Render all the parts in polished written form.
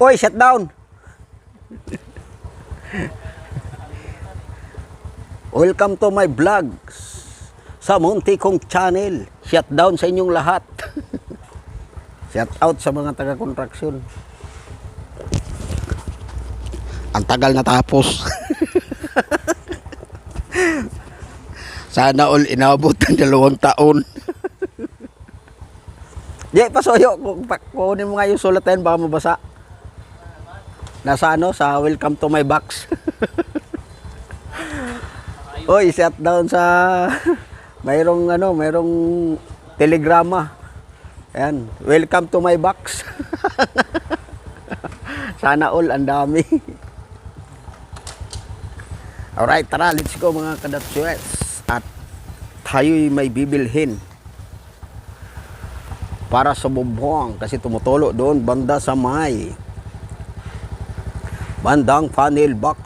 Oy, shut down. Welcome to my vlog sa munti kong channel. Shut down sa inyong lahat. Shout out sa mga taga-kontraksyon. Ang tagal na tapos. Sana all inabot ng 2 taon. Di, pasoyo. Kunin mo nga yung sulat na yun, baka mabasa. Nasa ano? Sa welcome to my box. Oy, shut down sa... mayroong telegrama. Ayan, welcome to my box. Sana all, ang dami. Alright, tara, let's go mga kadatswes. At tayo'y may bibilhin para sa bubong kasi tumutulo doon banda sa may bandang panel box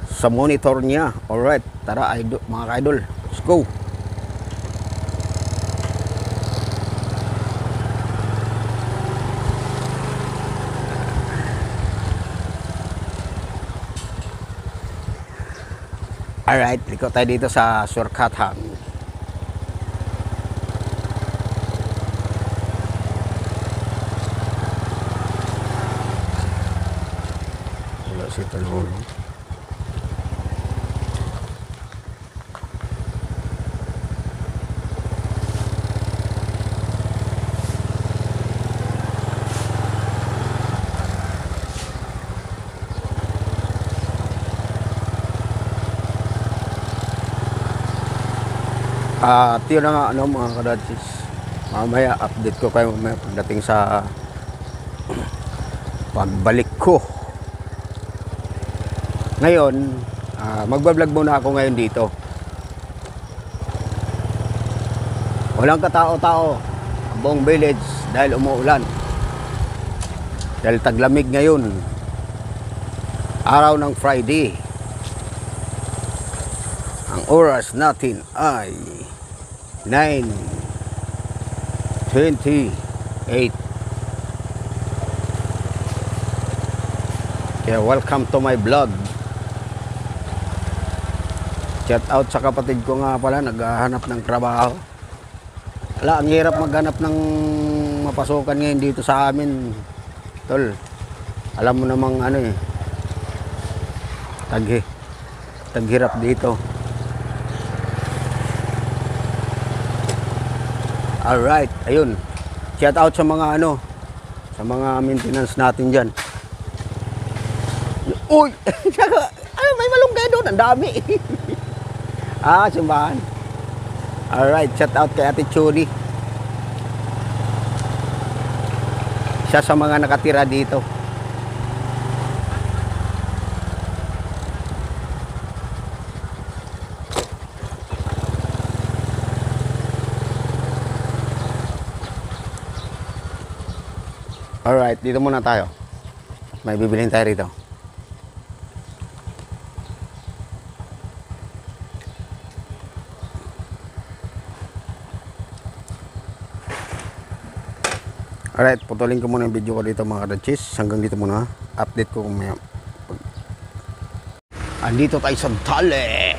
sa monitor niya. Alright, tara idol, mga idol, let's go. Alright, liko tayo dito sa Surkatan. Wala si Talon. At yun na nga mga kadatsis, mamaya update ko kayo mamaya pagdating sa pagbalik ko. Ngayon magbablog muna ako ngayon dito. Walang katao-tao ang buong village dahil umuulan, dahil taglamig ngayon, araw ng Friday. Ang oras natin ay 9:28. Kaya welcome to my vlog. Shout out sa kapatid ko nga pala, naghahanap ng trabaho. Wala, ang hirap maghanap ng mapasukan ngayon dito sa amin, tol. Alam mo namang taghirap dito. Alright, ayun. Shout out sa mga sa mga maintenance natin dyan. Uy! May malunggay doon, ang dami. Simbahan. Alright, shout out kay Ate Churi. Siya sa mga nakatira dito. Alright, dito muna tayo. May bibilhin tayo rito. Alright, putulin ko muna yung video ko dito mga kadachis. Hanggang dito muna. Update ko kung may... Andito tayo sa Dali.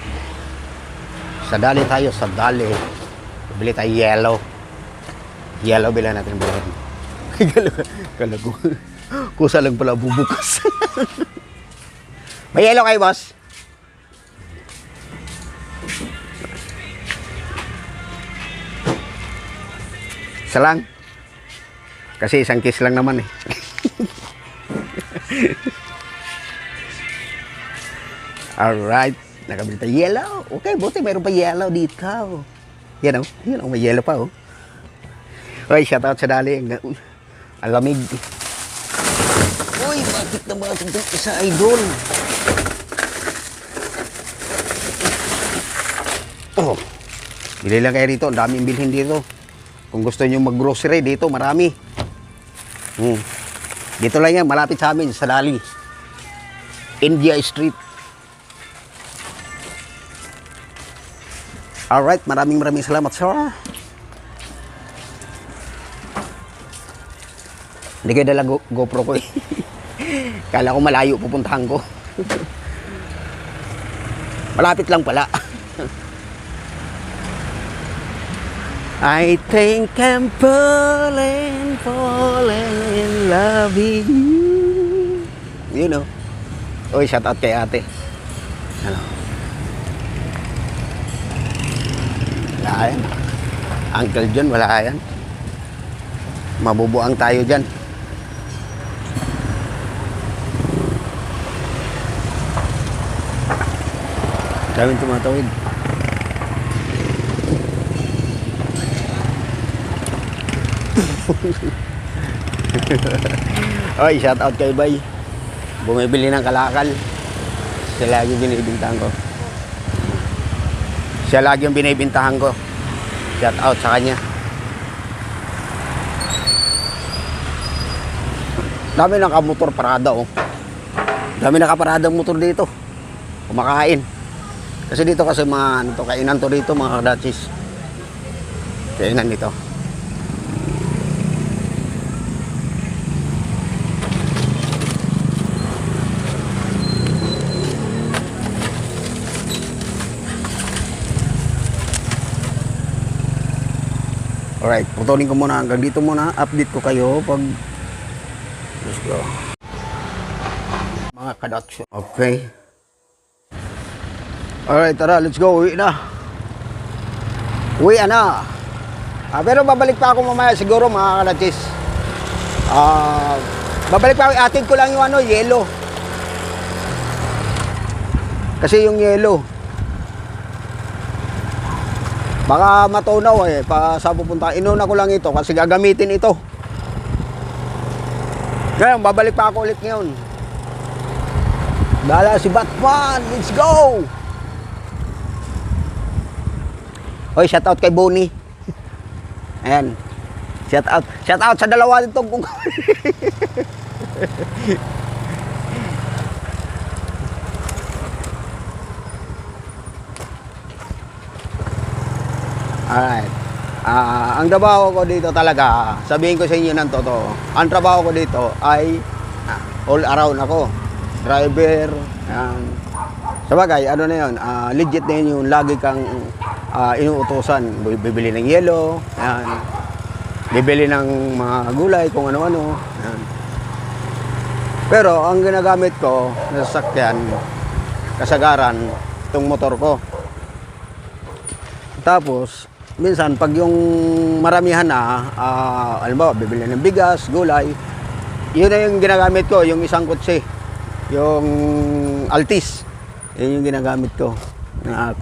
Sa Dali tayo, sa Dali. Bili tayo yellow. Yellow, bila natin bilhin. Kala ko kusa lang pala bubukas. May yellow kayo, boss? Isa lang. Kasi isang kiss lang naman eh. Alright, nakabili tayo yellow. Okay, buti mayroon pa yellow dito. Yan o, may yellow pa o. Uy, shout out sa Dali. Ang lamig. Uy, bakit naman itong isa idol? Oh, bili lang kayo rito. Ang daming bilhin dito. Kung gusto nyo mag-grocery dito, marami. Dito lang yan, malapit sa amin, sa Dali. India Street. Alright, maraming salamat, sir. Hindi ko dala GoPro ko eh. Kala ko malayo pupuntahan ko. Malapit lang pala. I think I'm falling in love with you. You know. Uy, shout out kay ate. Ano? Wala yan. Uncle John, wala yan. Mabubuang tayo dyan. Daming tumatawid. Oy, shout out kay Bay. Bumibili ng kalakal. Siya lagi yung binibintahan ko. Siya lagi yung binibintahan ko. Shout out sa kanya. Dami nakamotor parada oh. Dami nakaparada motor dito. Kumakain. Kasi dito kasi mga ano to, kainan to dito mga kadachis. Kainan dito. Alright, putulin ko muna hanggang dito muna. Update ko kayo pag let's go. Mga kadachis. Okay. Alright, tara, let's go. Uwi na. Uwi na. Pero babalik pa ako mamaya siguro mga kalachis. Babalik pa ako. Atid ko lang yung ano, yellow. Kasi yung yellow. Baka matunaw eh. Pa sa pupunta. Inuna ko lang ito kasi gagamitin ito. Ngayon, babalik pa ako ulit ngayon. Dala si Batman. Let's go! Hoy, shout out kay Bonnie. Ayan. Shout out. Shout out sa dalawa nito. Alright. Ang trabaho ko dito talaga, sabihin ko sa inyo ng totoo. Ang trabaho ko dito ay all around ako. Driver, sabagay, ano na yun, legit na yun yung lagi kang inuutosan. Bibili ng yelo, yan. Bibili ng mga gulay, kung ano-ano. Yan. Pero ang ginagamit ko na sasakyan, kasagaran, itong motor ko. Tapos, minsan, pag yung maramihan na, alam mo, bibili ng bigas, gulay, yun na yung ginagamit ko, yung isang kutsi. Yung Altis. Yun yung ginagamit ko.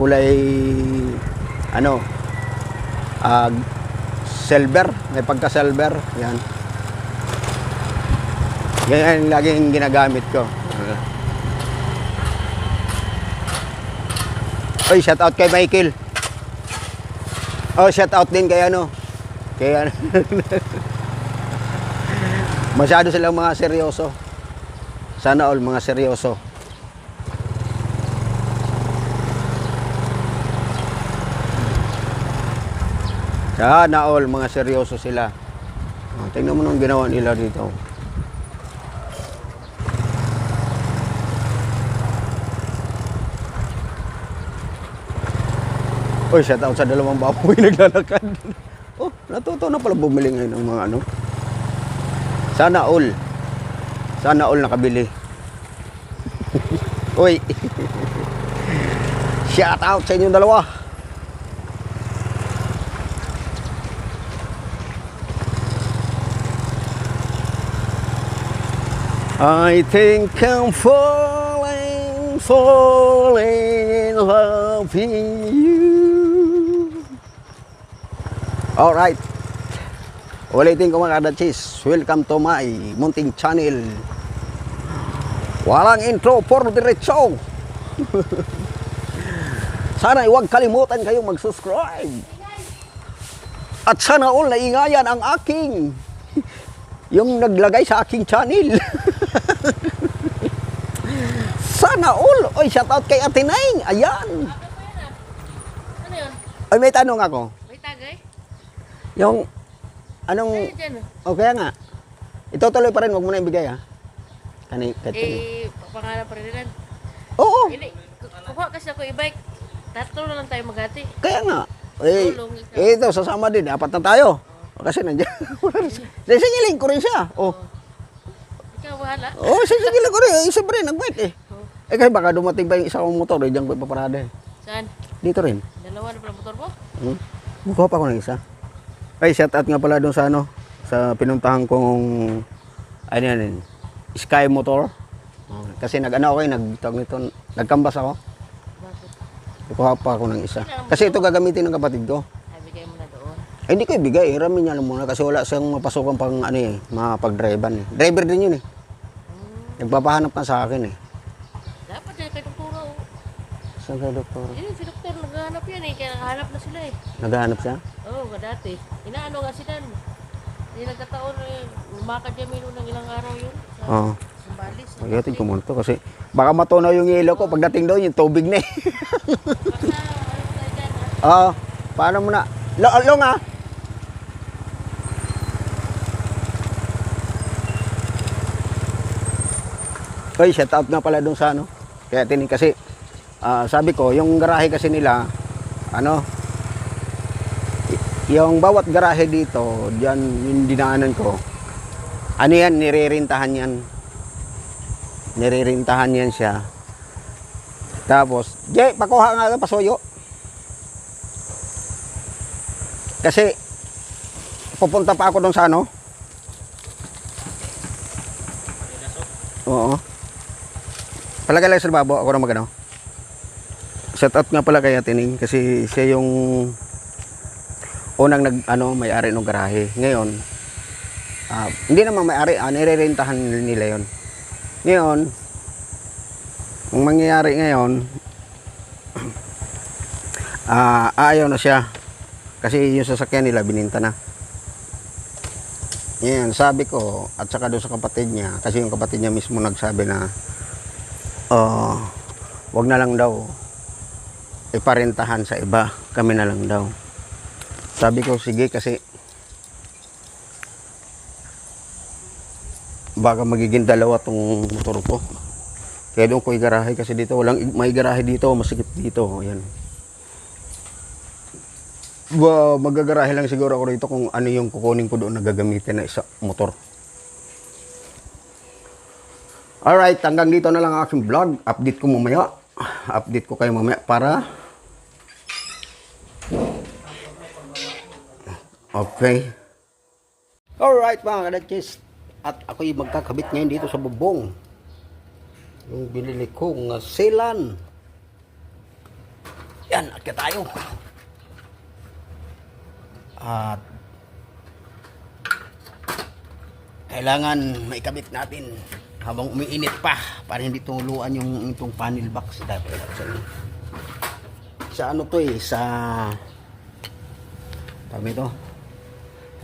Kulay ano silver, may pagka-silver, yan. Yan yung laging ginagamit ko. Oy, shout out kay Michael. Oh, shout out din kay ano. Kay ano. Masyado silang mga seryoso. Sana all mga seryoso. Sana all mga seryoso sila. Tingnan mo nung ginawa nila dito. Uy, shout out sa dalawang baboy naglalakad. Oh, natuto na pala bumili ngayon ng mga ano. Sana all. Sana all nakabili. Uy. Shout out sa inyong dalawa. I think I'm falling in love with you. Alright. Ulitin ko mga kadachis. Welcome to my munting channel. Walang intro for diretso. Sana huwag kalimutan kayong mag-subscribe. At sana all naingayan ang aking yung naglagay sa aking channel. Sana all. Oy, shout out kay Ate Naing. Ayan. Ano yun? Ay, may tanong ako. May tagay? Yung, anong, Ay, dyan. okay nga. Ito tuloy pa rin, wag mo na ibigay ha. Kahit Pangarap pa rin rin. Oo, Hindi, kuha kasi ako e-bike. Tatlo na lang tayo maghati. kaya nga. Eh, Tulong ikaw. ito, sasama din. Apat na tayo. Kasi nandiyan. Sisingilin ko rin siya. Oh. Ikaw bahala. Oh, sisingilin ko rin. Eh, isa pa rin, nag-bike eh. Oh. Eh, kasi baka dumating pa yung isa kong motor. Eh, diyan ko ipaparada eh. Saan? Dito rin. Dalawa na pala motor mo? Bukuha pa ako ng isa. Ay, shout out nga pala doon sa ano. Sa pinuntahan kong, ano yan, Sky Motor. Kasi nag-ano ako eh, nagkambas ako. Bakit? Bukuha pa ako ng isa. Kasi ito gagamitin ng kapatid ko. Ay, bigay mo na doon. Eh, hindi ko ibigay. Hiramin niya lang muna kasi wala siyang mapasukan pang ano eh, mapag-drivean eh. Driver din yun eh. Nagpapahanap na sa akin eh. Dapat yan kay doktora. Oh. Saan ka, doktor? Yun, si doktor naghahanap yan eh. Kaya nakahanap na sila eh. Naghahanap siya? Oo, dati. Inaano nga sila. Hindi nagkataon eh. Lumakad yan milo ng ilang araw yun. Sa Oo. Sambales. Magating kumunto kasi baka matunaw yung ilaw ko pagdating doon yung tubig na eh. Basta, ano tayo dyan ha? Oo. Paano mo na? Long ah. Oy, shout out nga pala doon sa ano. Kaya tinig kasi sabi ko, yung garahe kasi nila ano yung bawat garahe dito, diyan yung dinaanan ko. Ano yan, nirerentahan yan. Nirerentahan yan siya. Tapos, Jay, pakuha nga ng pasuyo. Kasi, pupunta pa ako doon sa ano. Oo. Palagay lang sa babo, ako na magano. Shout out nga pala kay Tining kasi siya yung unang may-ari ng garahe. Ngayon, hindi naman may-ari, nirerentahan nila yon. Ngayon, ang mangyayari ngayon, ayaw na siya. Kasi yung sasakyan nila, bininta na. Ngayon, sabi ko, at saka doon sa kapatid niya, kasi yung kapatid niya mismo nagsabi na, wag na lang daw, iparentahan sa iba, kami na lang daw. Sabi ko, sige kasi baka magiging dalawa tong motor ko. Kaya doon ko igarahe kasi dito, walang may garahe dito, masikip dito. Ayan. Magagarahe lang siguro ako dito kung ano yung kukunin ko doon na gagamitin na isa motor. Alright, hanggang dito na lang ang aking vlog. Update ko mamaya. Update ko kayo mamaya para okay. Alright mga kadachis. At ako'y magkakabit ngayon dito sa bubong. Yung binili kong selan. Yan, akya tayo. At kailangan maikabit natin habang umiinit pa para hindi tuluan yung itong panel box. Dapat sa ano to eh, sa tama ito,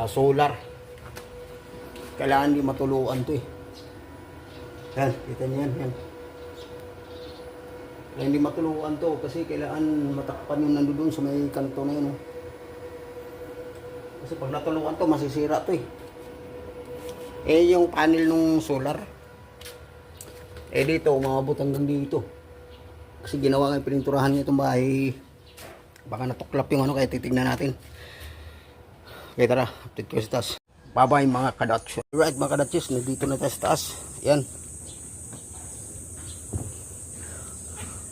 sa solar. Kailangan di matuluan to eh. Yan, kita niyo yan. Kaya hindi matuluan to kasi kailangan matakpan yung nandoon sa may kanto na yun. Oh. Kasi pag natuluan to, masisira to eh. Eh yung panel ng solar, eh dito, umabot hanggang dito. Kasi ginawa nga yung pininturahan niya itong bahay. Baka natuklap yung ano, kaya titignan natin. Okay, tara, update ko sa taas. Bye-bye mga kadatsyos. Alright mga kadatsyos, nandito na tayo sa taas. Yan.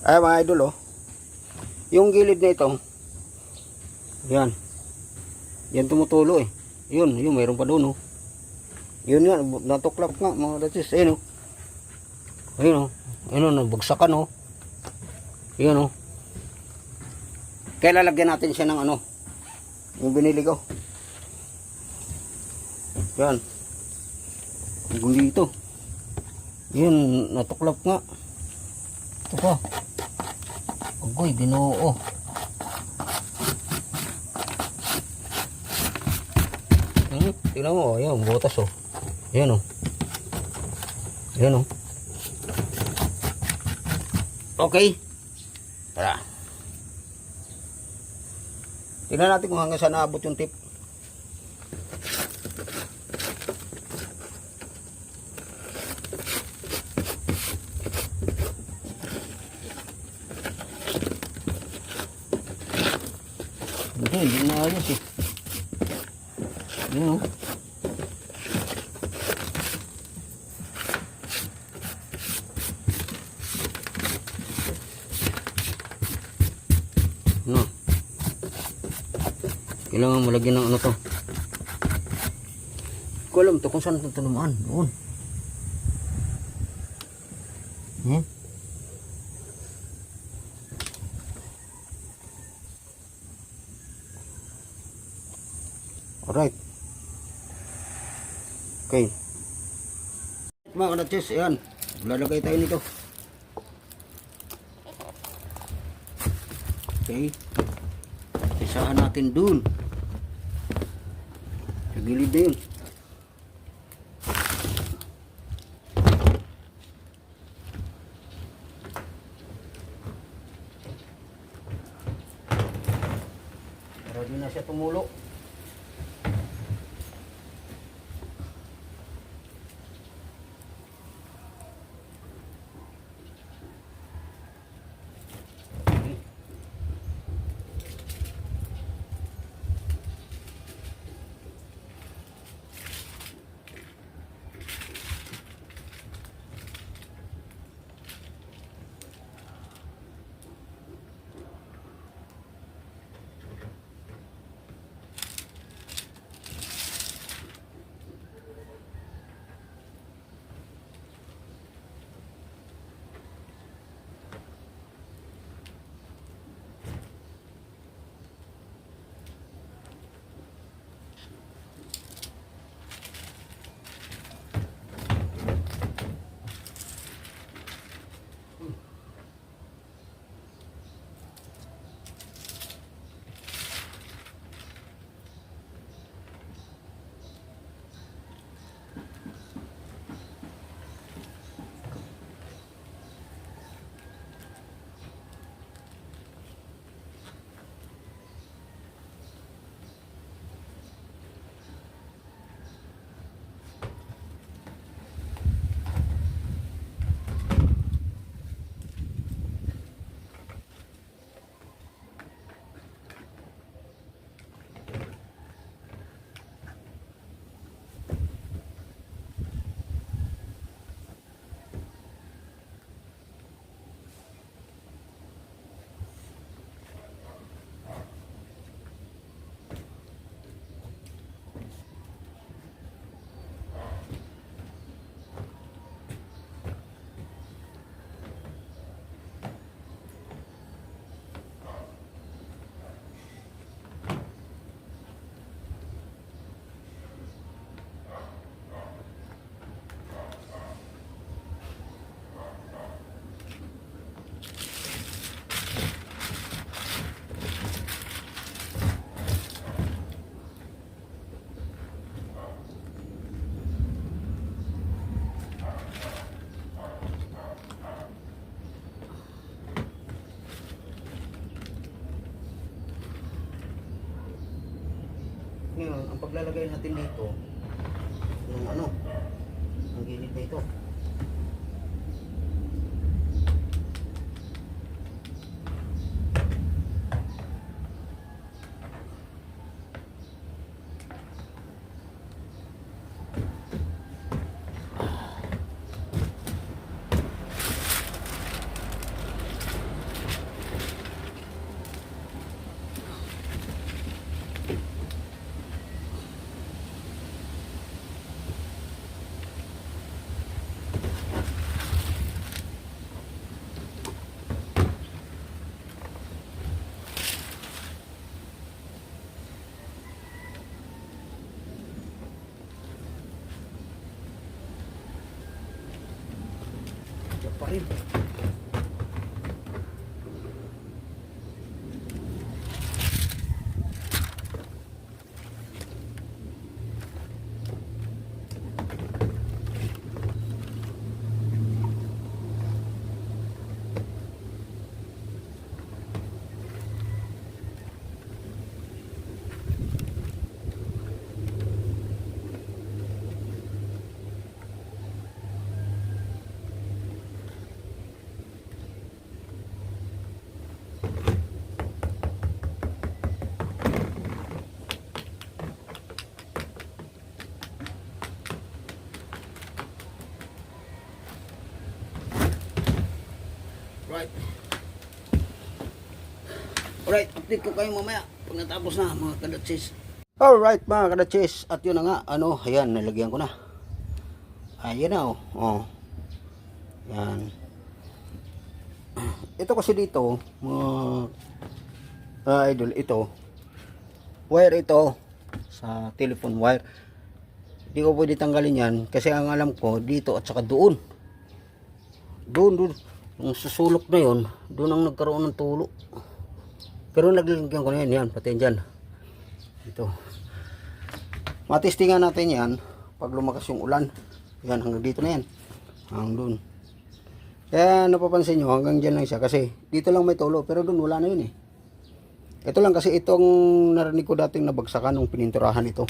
Ay mga idol oh. Yung gilid na ito. Yan. Yan tumutulo eh. Yun, mayroon pa doon oh. Yun nga, natuklap nga mga kadatsyos. Ayun oh. Ayun oh. Ayun oh, nabagsakan oh. Ayun oh. Kaya lalagyan natin siya ng ano. Yung binili ko. Yan. Hanggang dito. Yan, natuklap nga. Ito pa. Agoy, binuo. Tingnan mo, yan, butas oh. Yan oh. Yan oh. Okay. Tara. Tingnan natin kung hanggang saan naabot yung tip. hindi na ayos eh. Yun oh. No. Kailangan mo lagyan ng ano to. Ko alam to kung saan ito tulumaan. Doon. Alright. Okay. Mga kanatis, ayan. Lalagay tayo nito. Okay. Isahan natin dun. Sa gilid na yun. Para di na siya tumulo. Ngayon, ang paglalagay natin dito, yung ano, ang gilid na ito. Diyan pa rin. Alright, update ko kayo mamaya pag natapos na mga kadatsis. Alright mga kadatsis, at yun na nga, ayan, nalagyan ko na. Ayan na yan. Ito kasi dito, mga idol, ito, wire ito, sa telephone wire. Hindi ko pwede tanggalin yan, kasi ang alam ko, dito at saka doon. Doon, yung susulok na yun, doon ang nagkaroon ng tulo. Pero naglagyan ko na yan, pati dyan. Ito. Matistingan natin yan, pag lumakas yung ulan. Yan, hanggang dito na yan. Hanggang doon. Kaya napapansin nyo, hanggang dyan lang siya. Kasi dito lang may tulo, pero doon wala na yun eh. Ito lang kasi itong narinig ko dating nabagsakan ng pininturahan ito.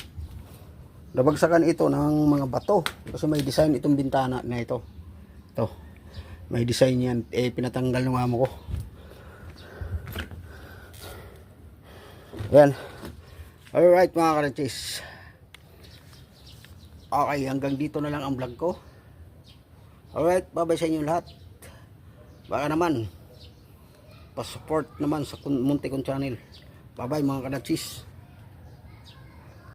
Nabagsakan ito ng mga bato. Kasi may design itong bintana na ito. Ito. May design yan. Pinatanggal ng amo ko. Yan. Alright mga karatsis. Okay, hanggang dito na lang ang vlog ko. Alright, bye-bye sa inyo lahat. Baka naman, pa-support naman sa Munti kong channel. Bye-bye mga karatsis.